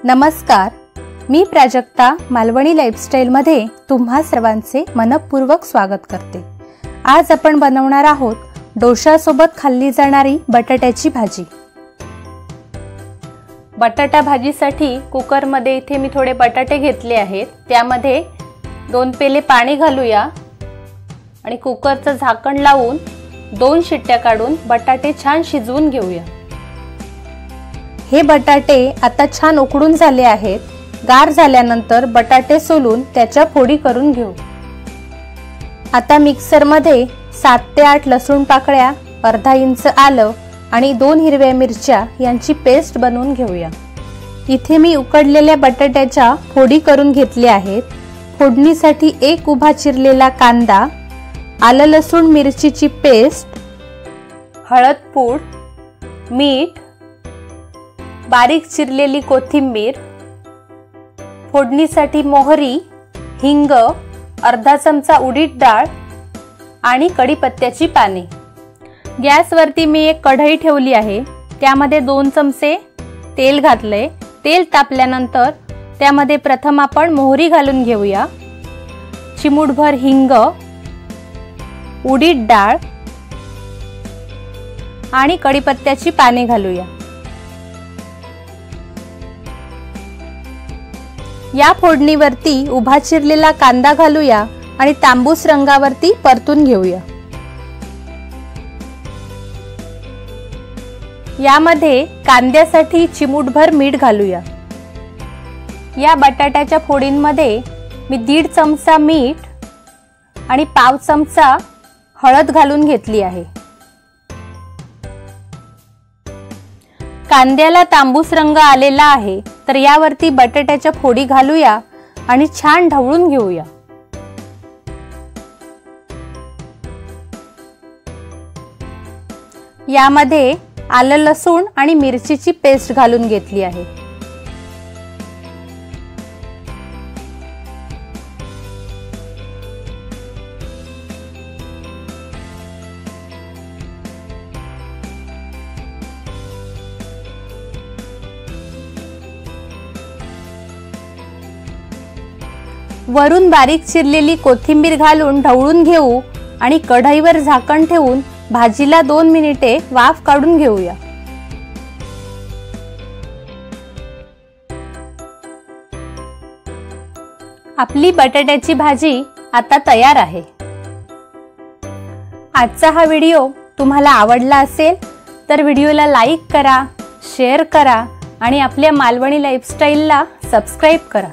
नमस्कार, मी प्राजक्ता मालवणी लाईफस्टाईलमध्ये तुम्हा सर्वांचे मनपूर्वक स्वागत करते। आज आपण बनवणार आहोत डोशासोबत खाल्ली जाणारी बटाट्याची भाजी। बटाटा भाजीसाठी कुकरमध्ये इथे मी थोडे बटाटे घेतले आहेत। त्यामध्ये 2 पेले पाणी घालूया आणि कुकरचं झाकण लावून 2 शिट्ट्या काढून बटाटे छान शिजवून घेऊया। हे बटाटे आता छान उकडून झाले आहेत। गार झाल्यानंतर बटाटे सोलून त्याच्या फोडी करून घेऊ। आता मिक्सर मध्ये 7 ते 8 लसूण पाकळ्या, अर्धा इंच आलं आणि 2 हिरव्या मिरच्या यांची पेस्ट बनवून घेऊया। इथे मी उकडलेल्या बटाट्याच्या फोडी करून घेतल्या आहेत। फोडणीसाठी 1 उभा चिरलेला कांदा, आलं लसूण मिरचीची पेस्ट, हळद पूड, मीठ, बारीक चिरलेली कोथिंबीर, फोडणीसाठी मोहरी, हिंग, अर्धा चमचा उडीद डाळ आणि कढीपत्त्याची पाने। गॅसवरती मी एक कढई ठेवली आहे। त्यामध्ये 2 चमचे तेल घातले। तेल तापल्यानंतर त्यामध्ये प्रथम आपण मोहरी घालून घेऊया। चिमूटभर हिंग, उडीद डाळ आणि कढीपत्त्याची पाने घालूया। या फोडणीवरती उभा चिरलेला कांदा घालूया आणि तांबूस रंगावरती परतून घेऊया। यामध्ये कांद्यासाठी चिमूटभर मीठ घालूया। या बटाट्याच्या फोडींमध्ये मी 1.5 चमचा मीठ आणि पाव चमचा हळद घालून घेतली आहे। कांद्याला तांबूस रंग आलेला आहे, तर यावरती बटाट्याच्या फोडी घालूया आणि छान ढवळून घेऊया। यामध्ये आलं लसूण आणि मिरचीची पेस्ट घालून घेतली आहे। वरून बारीक चिरलेली कोथिंबीर घालून ढवळून घेऊ आणि कढईवर झाकण ठेवून भाजीला 2 मिनिटे वाफ काढून घेऊया। आपली बटाट्याची भाजी आता तयार आहे। आजचा हा व्हिडिओ तुम्हाला आवडला असेल तर व्हिडिओला लाईक करा, शेअर करा आणि आपल्या मालवणी लाईफस्टाईलला सबस्क्राइब करा।